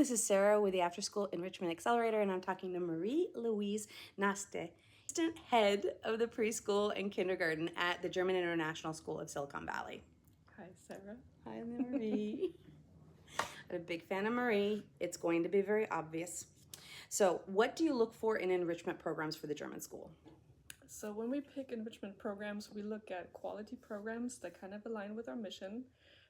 this is Sarah with the After School Enrichment Accelerator, and I'm talking to Marie-Louise Naste, assistant head of the preschool and kindergarten at the German International School of Silicon Valley. Hi, Sarah. Hi, Marie. I'm a big fan of Marie. It's going to be very obvious. So, what do you look for in enrichment programs for the German school? So when we pick enrichment programs, we look at quality programs that kind of align with our mission.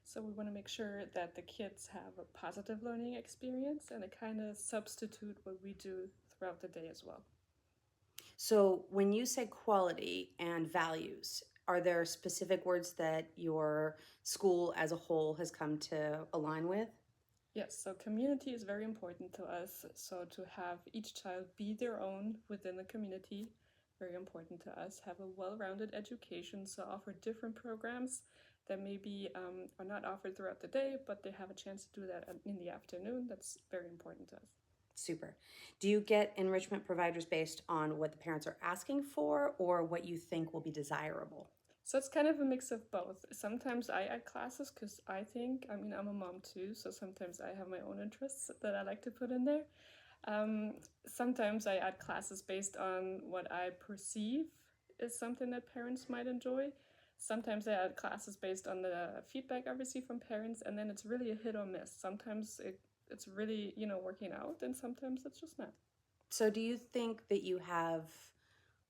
So we want to make sure that the kids have a positive learning experience and it kind of substitute what we do throughout the day as well. So, when you say quality and values, are there specific words that your school as a whole has come to align with? Yes, so community is very important to us. So to have each child be their own within the community, very important to us. Have a well-rounded education, so offer different programs that maybe are not offered throughout the day, but they have a chance to do that in the afternoon. That's very important to us. Super. Do you get enrichment providers based on what the parents are asking for or what you think will be desirable? So it's kind of a mix of both. Sometimes I add classes because I'm a mom too, so sometimes I have my own interests that I like to put in there. Sometimes I add classes based on what I perceive is something that parents might enjoy. Sometimes I add classes based on the feedback I receive from parents, and then it's really a hit or miss. Sometimes it's really, working out, and sometimes it's just not. So, do you think that you have,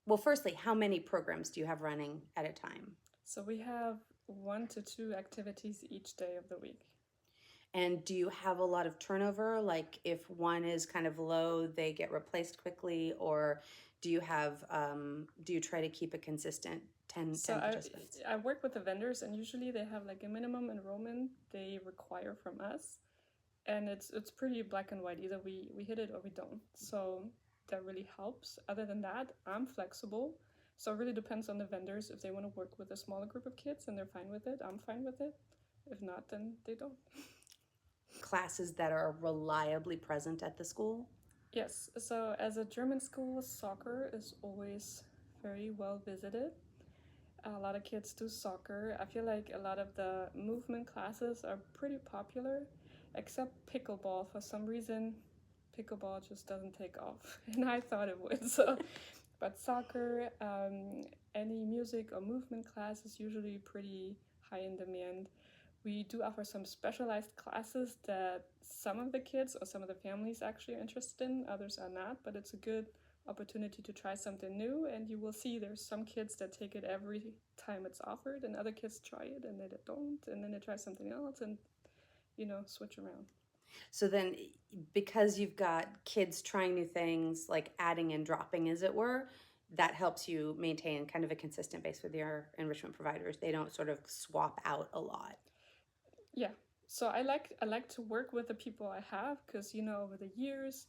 well, firstly, how many programs do you have running at a time? So we have 1 to 2 activities each day of the week. And do you have a lot of turnover? Like if one is kind of low, they get replaced quickly, or do you have, do you try to keep a consistent 10 So participants? I work with the vendors, and usually they have like a minimum enrollment they require from us, and it's pretty black and white. Either we hit it or we don't. So that really helps. Other than that, I'm flexible. So it really depends on the vendors. If they want to work with a smaller group of kids and they're fine with it, I'm fine with it. If not, then they don't. Classes that are reliably present at the school? Yes. So as a German school, soccer is always very well visited. A lot of kids do soccer. I feel like a lot of the movement classes are pretty popular, except pickleball. For some reason, pickleball just doesn't take off, and I thought it would. So, but soccer, any music or movement class is usually pretty high in demand. We do offer some specialized classes that some of the kids or some of the families actually are interested in, others are not, but it's a good opportunity to try something new, and you will see there's some kids that take it every time it's offered, and other kids try it and they don't, and then they try something else and switch around. So then, because you've got kids trying new things, like adding and dropping, as it were, that helps you maintain kind of a consistent base with your enrichment providers. They don't sort of swap out a lot. Yeah, so I like to work with the people I have, because over the years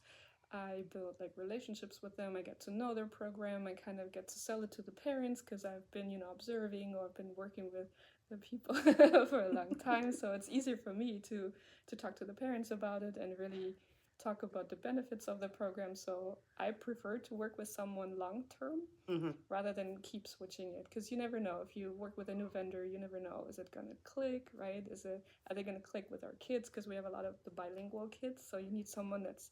I build like relationships with them. I get to know their program. I kind of get to sell it to the parents because I've been observing, or I've been working with the people for a long time. So it's easier for me to talk to the parents about it and really talk about the benefits of the program. So I prefer to work with someone long term rather than keep switching it, because you never know. If you work with a new vendor, you never know, is it going to click, right? Are they going to click with our kids, because we have a lot of the bilingual kids, so you need someone that's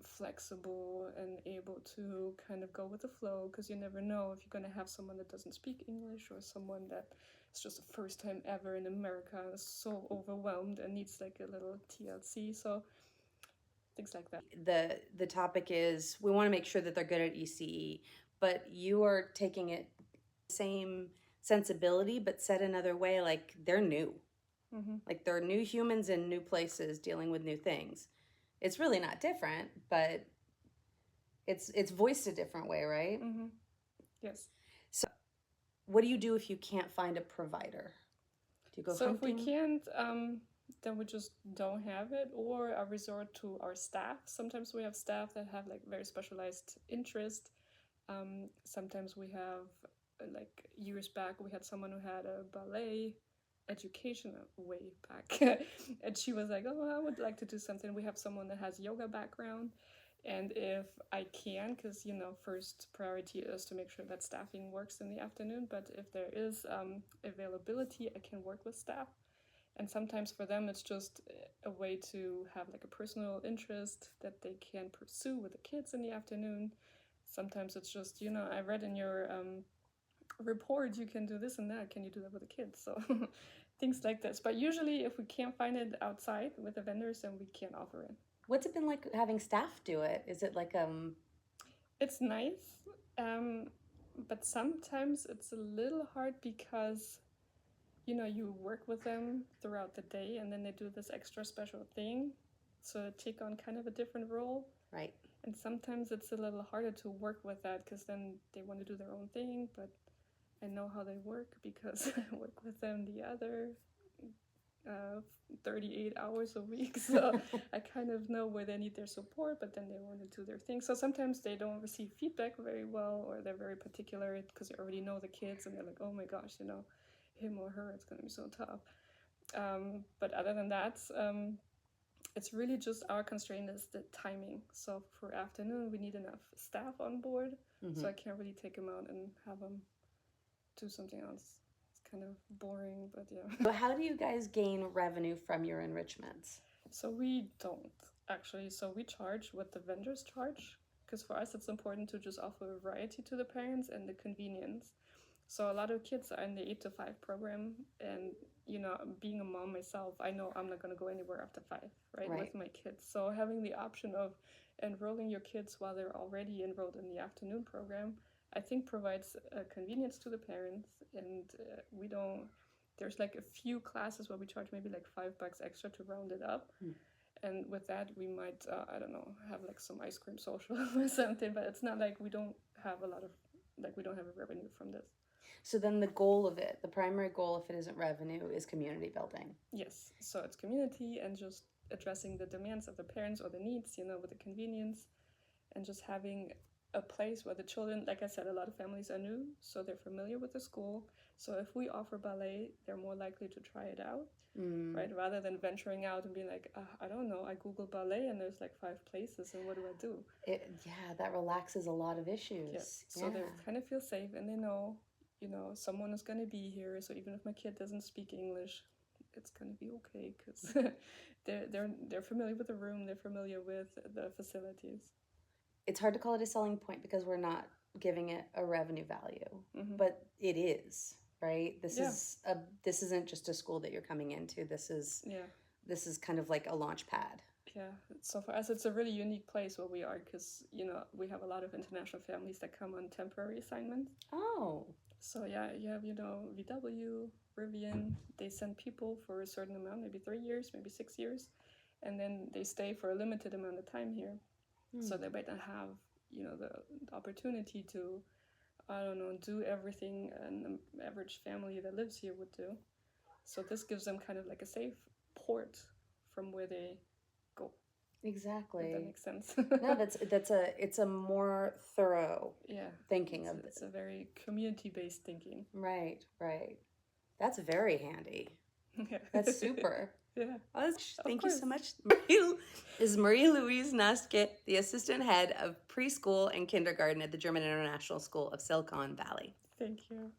flexible and able to kind of go with the flow, because you never know if you're going to have someone that doesn't speak English, or someone that it's just the first time ever in America and is so overwhelmed and needs like a little TLC. So things like that. The topic is we want to make sure that they're good at ECE, but you are taking it same sensibility, but said another way, like they're new. Like they're new humans in new places dealing with new things. It's really not different, but it's voiced a different way, right? Yes. So what do you do if you can't find a provider? Do you go So hunting? if we can't, then we just don't have it, or I resort to our staff. Sometimes we have staff that have like very specialized interest. Sometimes we have, like years back, we had someone who had a ballet education way back, and she was like, "Oh, I would like to do something." We have someone that has yoga background, and if I can, because first priority is to make sure that staffing works in the afternoon. But if there is availability, I can work with staff. And sometimes for them, it's just a way to have like a personal interest that they can pursue with the kids in the afternoon. Sometimes it's just, I read in your report you can do this and that. Can you do that with the kids? So things like this. But usually, if we can't find it outside with the vendors, then we can't offer it. What's it been like having staff do it? Is it like It's nice, but sometimes it's a little hard because you work with them throughout the day and then they do this extra special thing, so they take on kind of a different role. Right. And sometimes it's a little harder to work with that because then they want to do their own thing, but I know how they work because I work with them the other 38 hours a week, so I kind of know where they need their support, but then they want to do their thing. So sometimes they don't receive feedback very well, or they're very particular because they already know the kids and they're like, oh my gosh, him or her, it's going to be so tough. But other than that, it's really just our constraint is the timing. So for afternoon, we need enough staff on board, so I can't really take them out and have them do something else. Kind of boring, but yeah. But how do you guys gain revenue from your enrichments? So we don't actually. So we charge what the vendors charge, because for us it's important to just offer a variety to the parents and the convenience. So a lot of kids are in the 8 to 5 program, and being a mom myself, I know I'm not going to go anywhere after 5, right, with my kids. So having the option of enrolling your kids while they're already enrolled in the afternoon program, I think provides a convenience to the parents, and there's like a few classes where we charge maybe like $5 extra to round it up. And with that, we might, I don't know, have like some ice cream social or something, but it's not like we don't have a revenue from this. So then the goal of it, the primary goal, if it isn't revenue, is community building. Yes, so it's community and just addressing the demands of the parents or the needs, with the convenience, and just having a place where the children, like I said, a lot of families are new, so they're familiar with the school. So if we offer ballet, they're more likely to try it out, right? Rather than venturing out and being like, I don't know, I Google ballet and there's like 5 places, and what do I do? Yeah, that relaxes a lot of issues. Yeah. So they kind of feel safe, and they know, someone is going to be here. So even if my kid doesn't speak English, it's going to be okay because they're familiar with the room, they're familiar with the facilities. It's hard to call it a selling point because we're not giving it a revenue value, but it is, right? This isn't just a school that you're coming into. This is kind of like a launch pad. Yeah. So for us, it's a really unique place where we are because, we have a lot of international families that come on temporary assignments. Oh. So yeah, you have, VW, Rivian, they send people for a certain amount, maybe 3 years, maybe 6 years, and then they stay for a limited amount of time here. So they might not have, the opportunity to, I don't know, do everything an average family that lives here would do. So this gives them kind of like a safe port from where they go. Exactly. If that makes sense. No, it's a more thorough thinking of this. It's a very community-based thinking. Right. That's very handy. That's super. Yeah. Thank you so much. Is Marie-Louise Nastke, the assistant head of preschool and kindergarten at the German International School of Silicon Valley. Thank you.